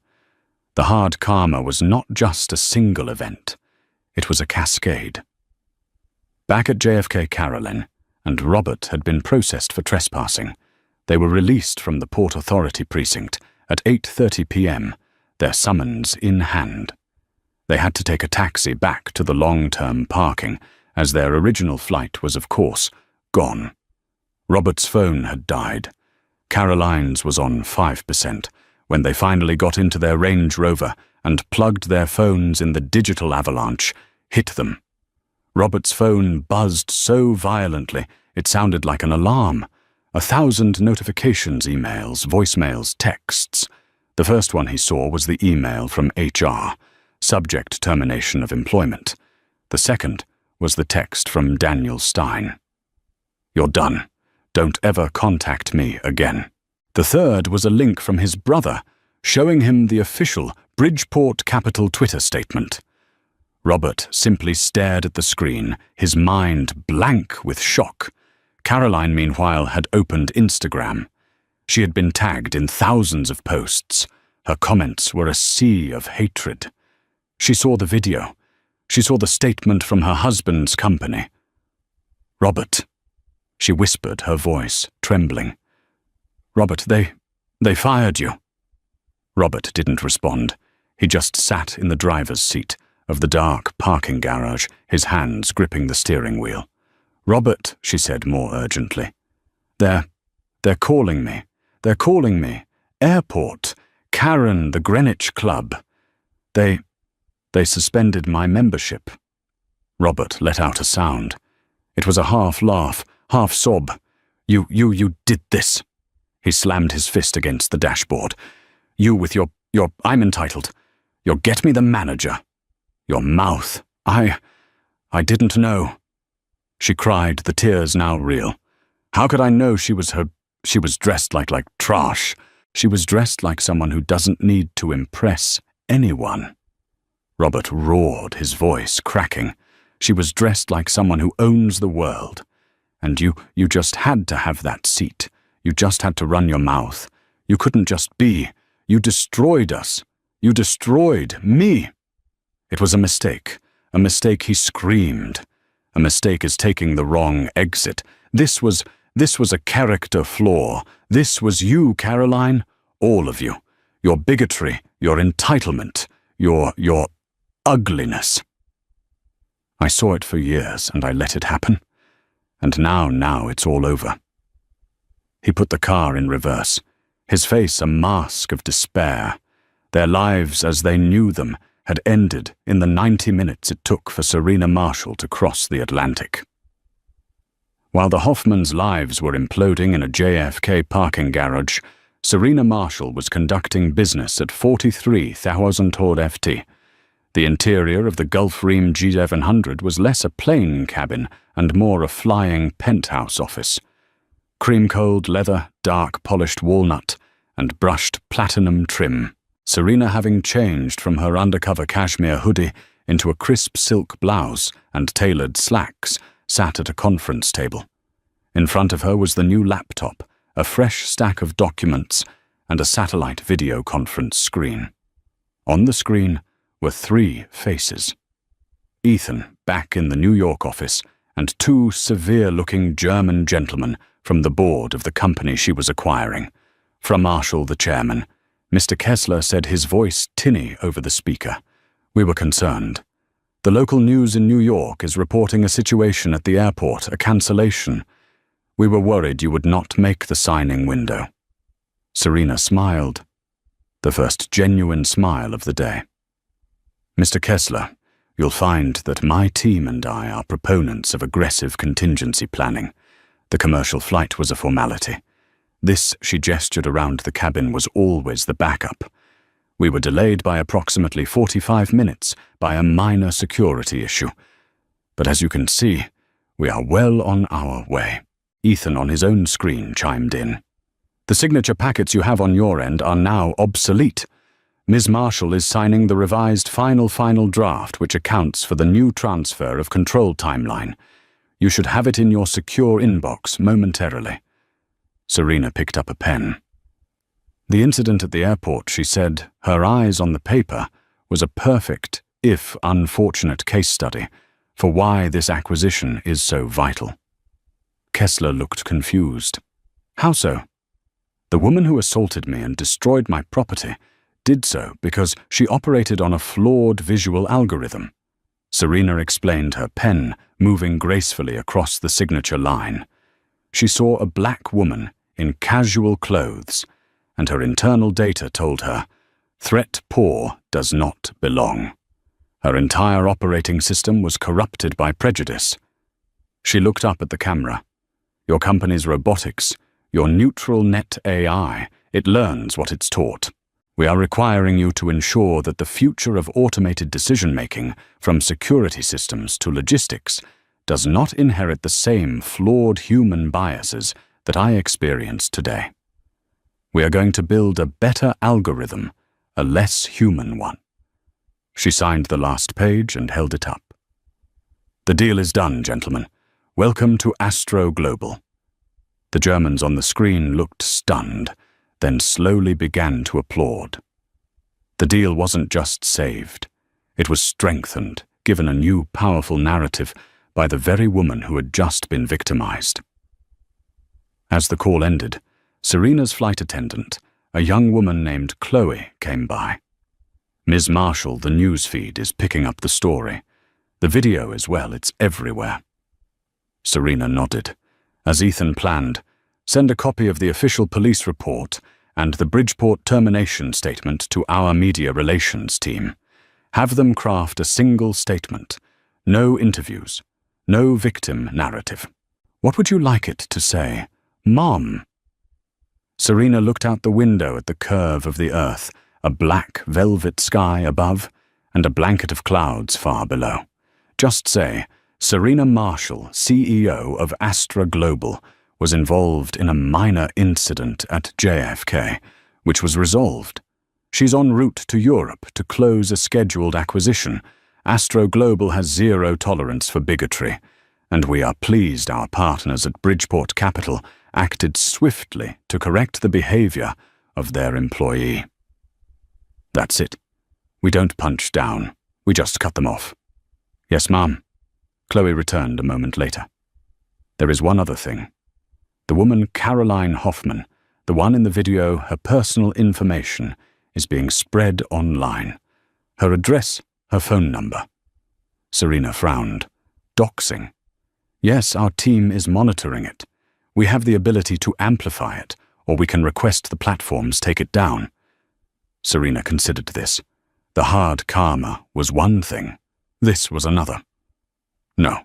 The hard karma was not just a single event, it was a cascade. Back at JFK, Caroline and Robert had been processed for trespassing. They were released from the Port Authority precinct at 8:30 p.m., their summons in hand. They had to take a taxi back to the long-term parking, as their original flight was, of course, gone. Robert's phone had died. Caroline's was on 5% when they finally got into their Range Rover and plugged their phones in the digital avalanche, hit them. Robert's phone buzzed so violently it sounded like an alarm. 1,000 notifications, emails, voicemails, texts. The first one he saw was the email from HR, subject termination of employment. The second was the text from Daniel Stein. You're done. Don't ever contact me again. The third was a link from his brother, showing him the official Bridgeport Capital Twitter statement. Robert simply stared at the screen, his mind blank with shock. Caroline, meanwhile, had opened Instagram. She had been tagged in thousands of posts. Her comments were a sea of hatred. She saw the video. She saw the statement from her husband's company. "Robert," she whispered, her voice trembling. "Robert, they fired you." Robert didn't respond. He just sat in the driver's seat of the dark parking garage, his hands gripping the steering wheel. "Robert," she said more urgently. They're calling me. They're calling me. Airport. Karen, the Greenwich Club. They suspended my membership." Robert let out a sound. It was a half laugh, half sob. You did this." He slammed his fist against the dashboard. "You with your I'm entitled. Your get me the manager. Your mouth. I didn't know." She cried, the tears now real. "How could I know she was dressed like trash. She was dressed like someone who doesn't need to impress anyone." Robert roared, his voice cracking. "She was dressed like someone who owns the world. And you just had to have that seat. You just had to run your mouth. You couldn't just be. You destroyed us. You destroyed me." It was a mistake he screamed. A mistake is taking the wrong exit. This was a character flaw. This was you, Caroline. All of you. Your bigotry, your entitlement, your ugliness. I saw it for years and I let it happen. And now it's all over. He put the car in reverse, his face a mask of despair. Their lives as they knew them had ended in the 90 minutes it took for Serena Marshall to cross the Atlantic. While the Hoffmans' lives were imploding in a JFK parking garage, Serena Marshall was conducting business at 43 Thousand FT. The interior of the Gulfstream G700 was less a plane cabin and more a flying penthouse office. Cream-cold leather, dark polished walnut, and brushed platinum trim. Serena, having changed from her undercover cashmere hoodie into a crisp silk blouse and tailored slacks, sat at a conference table. In front of her was the new laptop, a fresh stack of documents, and a satellite video conference screen. On the screen were 3 faces. Ethan, back in the New York office, and 2 severe-looking German gentlemen from the board of the company she was acquiring. From Marshall, the chairman, Mr. Kessler said, his voice tinny over the speaker. We were concerned. The local news in New York is reporting a situation at the airport, a cancellation. We were worried you would not make the signing window. Serena smiled, the first genuine smile of the day. Mr. Kessler, you'll find that my team and I are proponents of aggressive contingency planning. The commercial flight was a formality. This, she gestured around the cabin, was always the backup. We were delayed by approximately 45 minutes by a minor security issue. But as you can see, we are well on our way. Ethan on his own screen chimed in. The signature packets you have on your end are now obsolete. Ms. Marshall is signing the revised final draft which accounts for the new transfer of control timeline. You should have it in your secure inbox momentarily. Serena picked up a pen. The incident at the airport, she said, her eyes on the paper, was a perfect, if unfortunate, case study for why this acquisition is so vital. Kessler looked confused. How so? The woman who assaulted me and destroyed my property did so because she operated on a flawed visual algorithm. Serena explained, her pen moving gracefully across the signature line. She saw a black woman in casual clothes, and her internal data told her, threat poor does not belong. Her entire operating system was corrupted by prejudice. She looked up at the camera. Your company's robotics, your neutral net AI, it learns what it's taught. We are requiring you to ensure that the future of automated decision-making, from security systems to logistics, does not inherit the same flawed human biases that I experience today. We are going to build a better algorithm, a less human one. She signed the last page and held it up. The deal is done, gentlemen. Welcome to Astro Global. The Germans on the screen looked stunned, then slowly began to applaud. The deal wasn't just saved. It was strengthened, given a new powerful narrative by the very woman who had just been victimized. As the call ended, Serena's flight attendant, a young woman named Chloe, came by. Ms. Marshall, the news feed, is picking up the story. The video as well, it's everywhere. Serena nodded. As Ethan planned, send a copy of the official police report and the Bridgeport termination statement to our media relations team. Have them craft a single statement. No interviews. No victim narrative. What would you like it to say? Mom. Serena looked out the window at the curve of the earth, a black velvet sky above, and a blanket of clouds far below. Just say, Serena Marshall, CEO of Astra Global, was involved in a minor incident at JFK, which was resolved. She's en route to Europe to close a scheduled acquisition. Astro Global has zero tolerance for bigotry, and we are pleased our partners at Bridgeport Capital acted swiftly to correct the behavior of their employee. That's it. We don't punch down. We just cut them off. Yes, ma'am. Chloe returned a moment later. There is one other thing. The woman Caroline Hoffman, the one in the video, her personal information, is being spread online. Her address, her phone number. Serena frowned. Doxing. Yes, our team is monitoring it. We have the ability to amplify it, or we can request the platforms take it down. Serena considered this. The hard karma was one thing. This was another. No.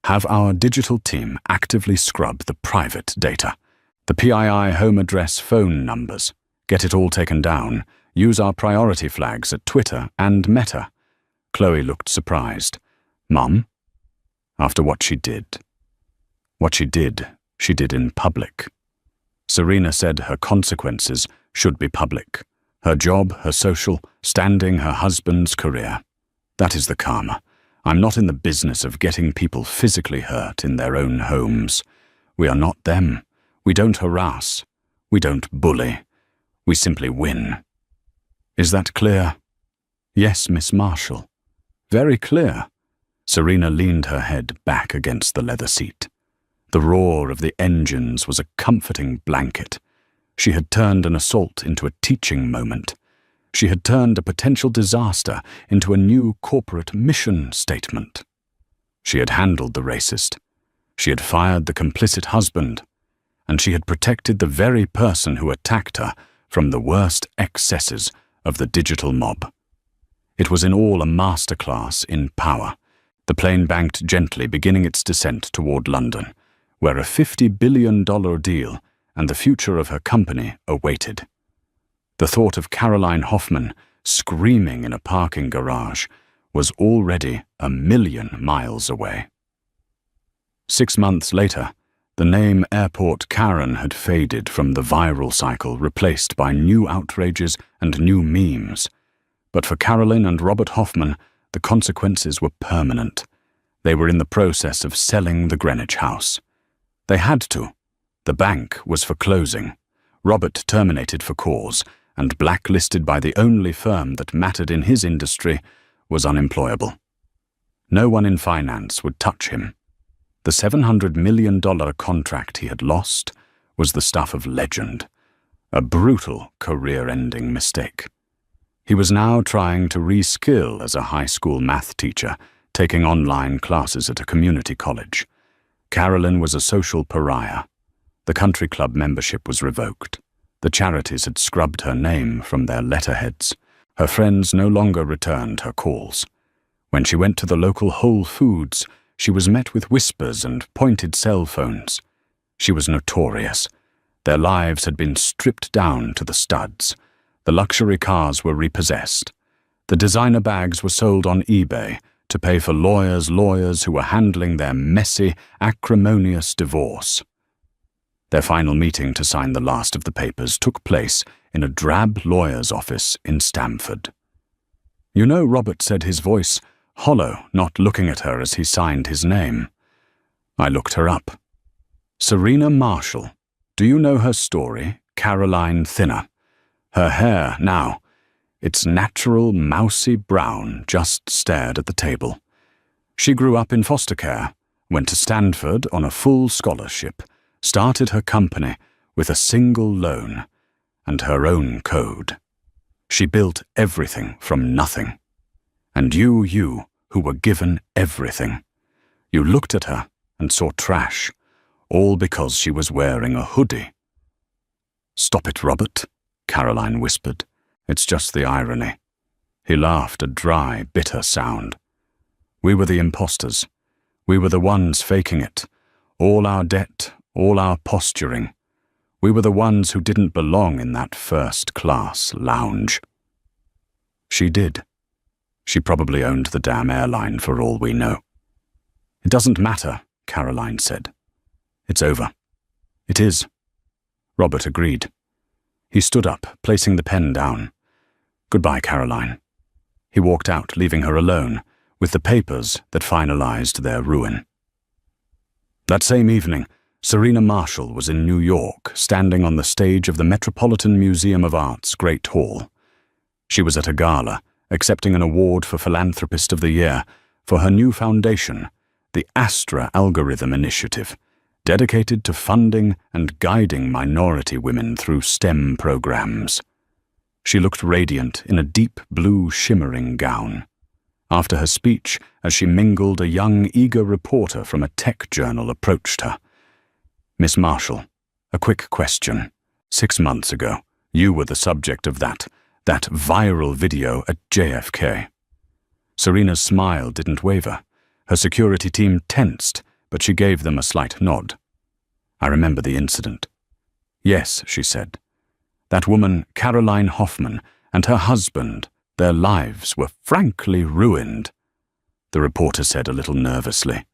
Have our digital team actively scrub the private data. The PII home address, phone numbers. Get it all taken down. Use our priority flags at Twitter and Meta. Chloe looked surprised. Mum? After what she did. What she did in public. Serena said her consequences should be public. Her job, her social, standing, her husband's career. That is the karma. I'm not in the business of getting people physically hurt in their own homes. We are not them. We don't harass. We don't bully. We simply win. Is that clear? Yes, Miss Marshall. Very clear. Serena leaned her head back against the leather seat. The roar of the engines was a comforting blanket. She had turned an assault into a teaching moment. She had turned a potential disaster into a new corporate mission statement. She had handled the racist. She had fired the complicit husband. And she had protected the very person who attacked her from the worst excesses of the digital mob. It was in all a masterclass in power. The plane banked gently, beginning its descent toward London, where a $50 billion deal and the future of her company awaited. The thought of Caroline Hoffman screaming in a parking garage was already 1,000,000 miles away. 6 months later, the name Airport Karen had faded from the viral cycle, replaced by new outrages and new memes. But for Caroline and Robert Hoffman, the consequences were permanent. They were in the process of selling the Greenwich house. They had to. The bank was for closing. Robert terminated for cause, and blacklisted by the only firm that mattered in his industry, was unemployable. No one in finance would touch him. The $700 million contract he had lost was the stuff of legend, a brutal career-ending mistake. He was now trying to reskill as a high school math teacher, taking online classes at a community college. Carolyn was a social pariah. The country club membership was revoked. The charities had scrubbed her name from their letterheads. Her friends no longer returned her calls. When she went to the local Whole Foods, she was met with whispers and pointed cell phones. She was notorious. Their lives had been stripped down to the studs. The luxury cars were repossessed. The designer bags were sold on eBay to pay for lawyers who were handling their messy, acrimonious divorce. Their final meeting to sign the last of the papers took place in a drab lawyer's office in Stamford. You know, Robert said, his voice hollow, not looking at her as he signed his name. I looked her up. Serena Marshall. Do you know her story, Caroline Thinner? Her hair, now, its natural mousy brown, just stared at the table. She grew up in foster care, went to Stanford on a full scholarship, started her company with a single loan and her own code. She built everything from nothing. And you who were given everything. You looked at her and saw trash, all because she was wearing a hoodie. Stop it, Robert, Caroline whispered. It's just the irony. He laughed, a dry, bitter sound. We were the imposters. We were the ones faking it. All our debt, all our posturing. We were the ones who didn't belong in that first-class lounge. She did. She probably owned the damn airline for all we know. It doesn't matter, Caroline said. It's over. It is. Robert agreed. He stood up, placing the pen down. Goodbye, Caroline. He walked out, leaving her alone, with the papers that finalized their ruin. That same evening, Serena Marshall was in New York, standing on the stage of the Metropolitan Museum of Art's Great Hall. She was at a gala, accepting an award for Philanthropist of the Year for her new foundation, the Astra Algorithm Initiative, dedicated to funding and guiding minority women through STEM programs. She looked radiant in a deep blue shimmering gown. After her speech, as she mingled, a young, eager reporter from a tech journal approached her. Miss Marshall, a quick question. 6 months ago, you were the subject of that That viral video at JFK. Serena's smile didn't waver. Her security team tensed, but she gave them a slight nod. I remember the incident. Yes, she said. That woman, Caroline Hoffman, and her husband, their lives were frankly ruined. The reporter said a little nervously.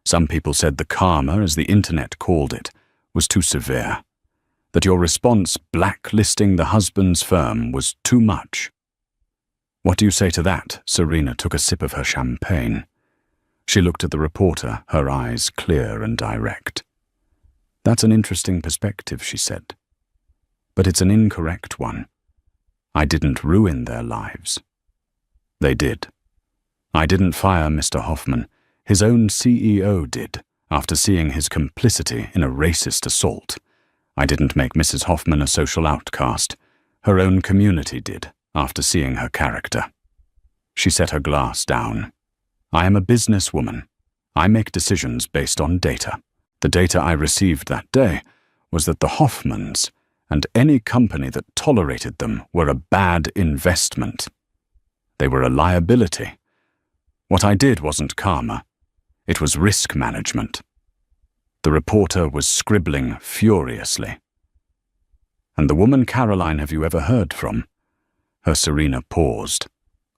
Some people said the karma, as the internet called it, was too severe. That your response blacklisting the husband's firm was too much. What do you say to that? Serena took a sip of her champagne. She looked at the reporter, her eyes clear and direct. That's an interesting perspective, she said. But it's an incorrect one. I didn't ruin their lives. They did. I didn't fire Mr. Hoffman. His own CEO did, after seeing his complicity in a racist assault. I didn't make Mrs. Hoffman a social outcast. Her own community did, after seeing her character. She set her glass down. I am a businesswoman. I make decisions based on data. The data I received that day was that the Hoffmans and any company that tolerated them were a bad investment. They were a liability. What I did wasn't karma. It was risk management. The reporter was scribbling furiously. And the woman Caroline have you ever heard from? Her Serena paused.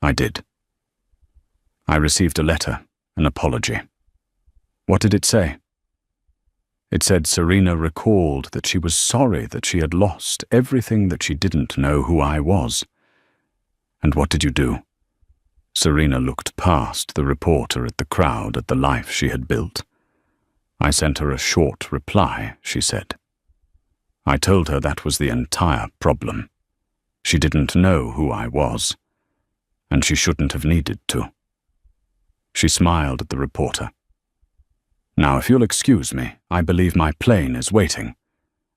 I did. I received a letter, an apology. What did it say? It said Serena recalled that she was sorry that she had lost everything, that she didn't know who I was. And what did you do? Serena looked past the reporter at the crowd, at the life she had built. I sent her a short reply, she said. I told her that was the entire problem. She didn't know who I was, and she shouldn't have needed to. She smiled at the reporter. Now, if you'll excuse me, I believe my plane is waiting.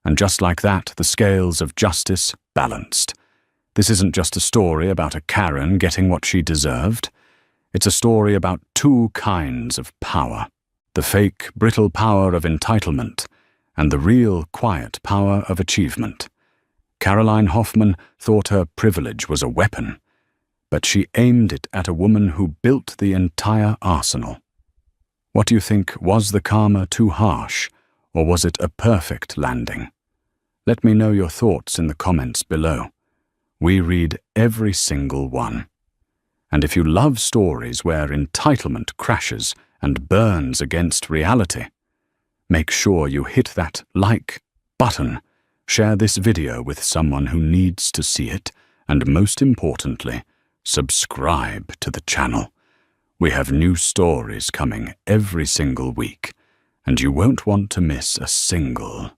And just like that, the scales of justice balanced. This isn't just a story about a Karen getting what she deserved. It's a story about two kinds of power. The fake, brittle power of entitlement, and the real, quiet power of achievement. Caroline Hoffman thought her privilege was a weapon, but she aimed it at a woman who built the entire arsenal. What do you think, was the karma too harsh, or was it a perfect landing? Let me know your thoughts in the comments below. We read every single one. And if you love stories where entitlement crashes and burns against reality, make sure you hit that like button, share this video with someone who needs to see it, and most importantly, subscribe to the channel. We have new stories coming every single week, and you won't want to miss a single.